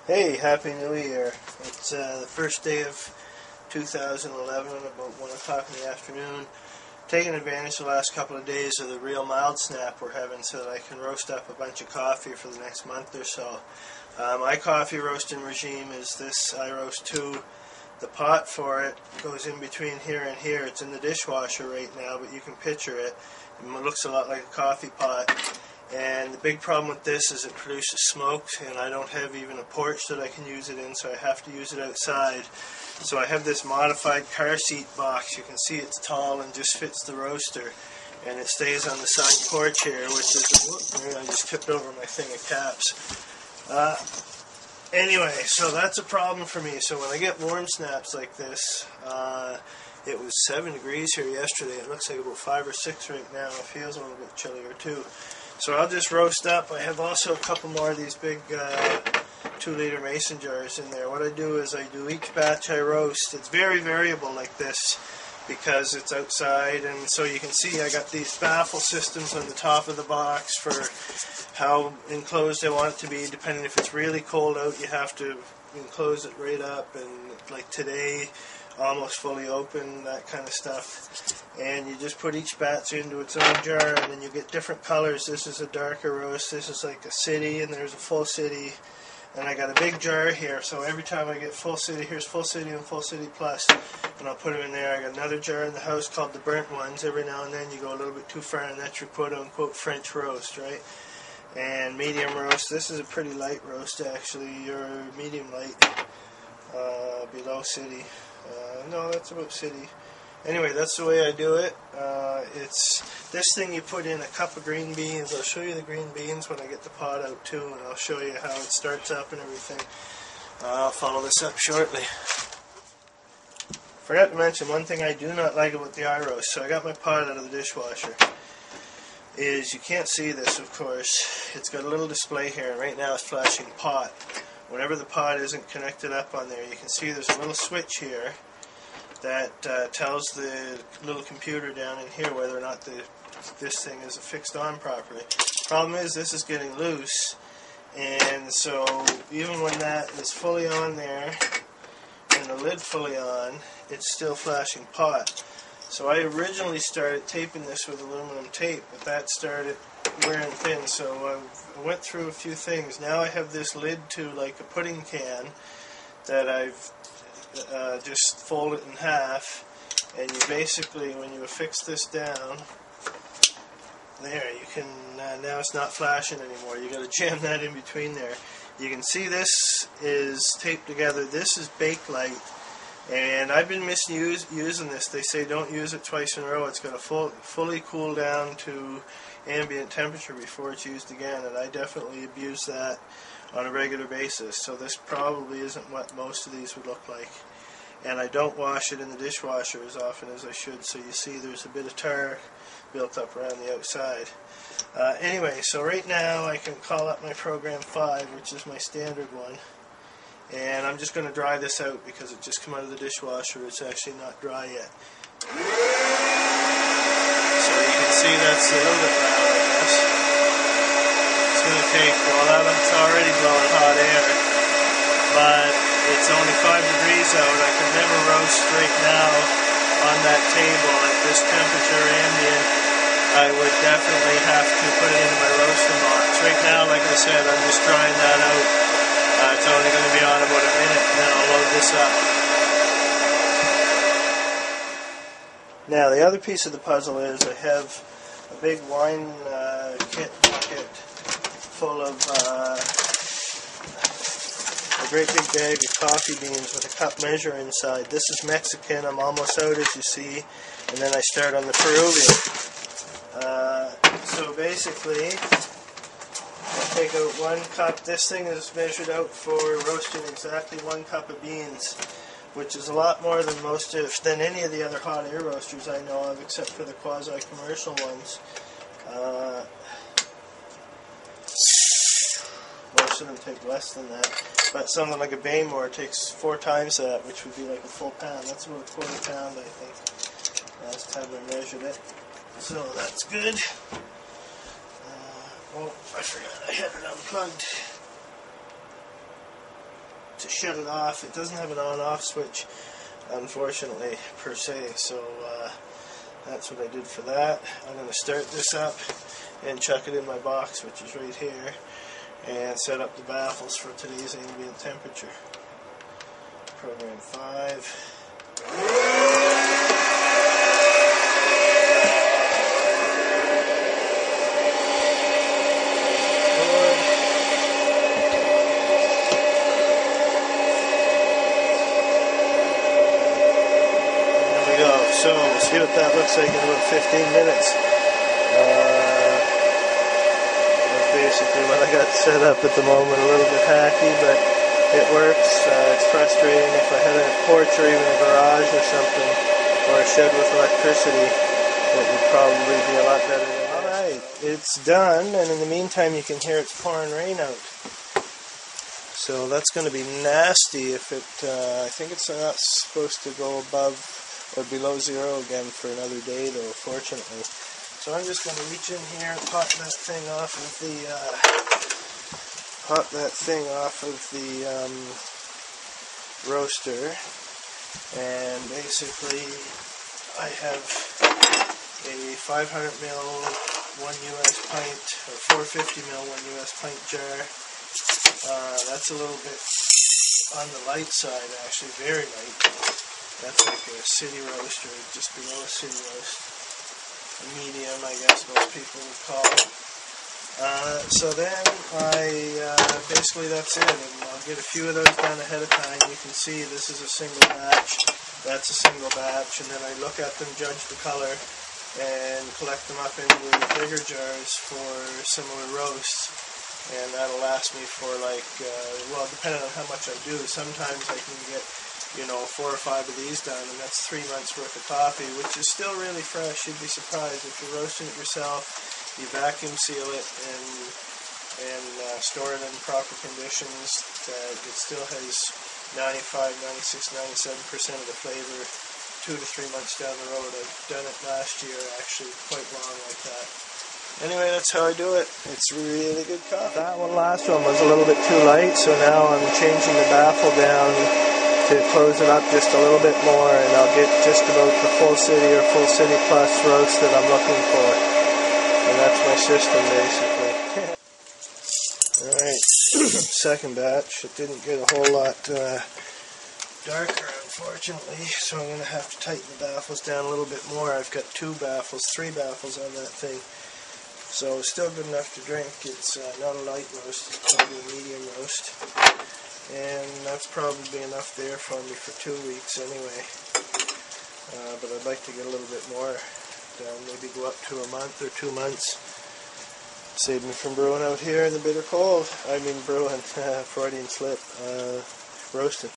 Hey, Happy New Year. It's the first day of 2011, about 1 o'clock in the afternoon. Taking advantage the last couple of days of the real mild snap we're having so that I can roast up a bunch of coffee for the next month or so. My coffee roasting regime is this. I roast two. The pot for it goes in between here and here. It's in the dishwasher right now, but you can picture it. It looks a lot like a coffee pot. And the big problem with this is it produces smoke, and I don't have even a porch that I can use it in, so I have to use it outside. So I have this modified car seat box. You can see it's tall and just fits the roaster, and it stays on the side porch here, which is, maybe I just tipped over my thing of caps. Anyway, so that's a problem for me. So when I get warm snaps like this, it was 7 degrees here yesterday. It looks like about 5 or 6 right now. It feels a little bit chillier too. So I'll just roast up. I have also a couple more of these big 2-liter mason jars in there. What I do is I do each batch I roast. It's very variable like this because it's outside, and so you can see I got these baffle systems on the top of the box for how enclosed I want it to be. Depending if it's really cold out, you have to enclose it right up, and like today, almost fully open, that kind of stuff. And you just put each batch into its own jar, and then you get different colors. This is a darker roast, this is like a city, and there's a full city. And I got a big jar here, so every time I get full city, here's full city and full city plus, and I'll put them in there. I got another jar in the house called the burnt ones. Every now and then you go a little bit too far, and that's your quote-unquote French roast, right? And medium roast. This is a pretty light roast, actually. Your medium light, below city. No, that's about city. Anyway, that's the way I do it. It's this thing you put in a cup of green beans. I'll show you the green beans when I get the pot out too, and I'll show you how it starts up and everything. I'll follow this up shortly. Forgot to mention one thing I do not like about the eye roast. So I got my pot out of the dishwasher. You can't see this, of course. It's got a little display here, and right now it's flashing pot. Whenever the pot isn't connected up on there, you can see there's a little switch here that tells the little computer down in here whether or not this thing is fixed on properly. Problem is, this is getting loose, and so even when that is fully on there and the lid fully on, it's still flashing pot. So I originally started taping this with aluminum tape, but that started wearing thin, so I went through a few things. Now I have this lid to like a pudding can that I've just fold it in half, and you basically, when you affix this down, there, you can, now it's not flashing anymore. You got to jam that in between there. You can see this is taped together. This is Bakelite, and I've been misusing this. They say don't use it twice in a row. It's got to fully cool down to ambient temperature before it's used again, and I definitely abuse that on a regular basis. So this probably isn't what most of these would look like. And I don't wash it in the dishwasher as often as I should, so you see there's a bit of tar built up around the outside. Anyway, so right now I can call up my program 5, which is my standard one, and I'm just going to dry this out because it just came out of the dishwasher. It's actually not dry yet. So you can see that's a little bit loud, I guess. It's going to take, well, it's already blowing hot air, but it's only 5 degrees out. I can never roast right now on that table at this temperature ambient. I would definitely have to put it into my roasting box. Right now, like I said, I'm just drying that out. It's only going to be on about a minute, and then I'll load this up. Now, the other piece of the puzzle is I have a big wine kit bucket full of a great big bag of coffee beans with a cup measure inside. This is Mexican. I'm almost out, as you see, and then I start on the Peruvian. So basically, I take out 1 cup. This thing is measured out for roasting exactly 1 cup of beans, which is a lot more than any of the other hot air roasters I know of, except for the quasi-commercial ones. Most of them take less than that, but something like a Baymore takes 4 times that, which would be like a full pound. That's about a quarter pound, I think. Last time I measured it. So that's good. Oh, I forgot I had it unplugged. to shut it off. It doesn't have an on-off switch, unfortunately, per se, so that's what I did for that. I'm going to start this up and chuck it in my box, which is right here, and set up the baffles for today's ambient temperature. Program 5. So we'll see what that looks like in about 15 minutes. That's basically what I got set up at the moment. A little bit hacky, but it works. It's frustrating if I had a porch or even a garage or something, or a shed with electricity. It would probably be a lot better than that. Alright, it's done, and in the meantime you can hear it's pouring rain out. So that's going to be nasty if it, I think it's not supposed to go above or below 0 again for another day though, fortunately. So I'm just going to reach in here and pop that thing off of the roaster, and basically I have a 500 ml 1 US pint or 450 ml 1 US pint jar. That's a little bit on the light side, actually, very light. That's like a city roast, or just below a city roast. A medium, I guess most people would call it. So then basically that's it, and I'll get a few of those done ahead of time. You can see this is a single batch, that's a single batch, and then I look at them, judge the color, and collect them up into bigger jars for similar roasts. And that'll last me for like, well, depending on how much I do, sometimes I can get 4 or 5 of these done, and that's 3 months worth of coffee, which is still really fresh. You'd be surprised if you're roasting it yourself. You vacuum seal it and store it in proper conditions. It still has 95, 96, 97% of the flavor 2 to 3 months down the road. I've done it last year, actually, quite long like that. Anyway, that's how I do it. It's really good coffee. That last one was a little bit too light, so now I'm changing the baffle down to close it up just a little bit more, and I'll get just about the full city or full city plus roast that I'm looking for. And that's my system, basically. Alright, second batch. It didn't get a whole lot darker, unfortunately, so I'm going to have to tighten the baffles down a little bit more. I've got 3 baffles on that thing. So still good enough to drink. It's not a light roast, it's probably a medium roast. And that's probably enough there for me for 2 weeks anyway. But I'd like to get a little bit more down, maybe go up to a month or 2 months. Save me from brewing out here in the bitter cold. I mean brewing, Freudian slip, roasting.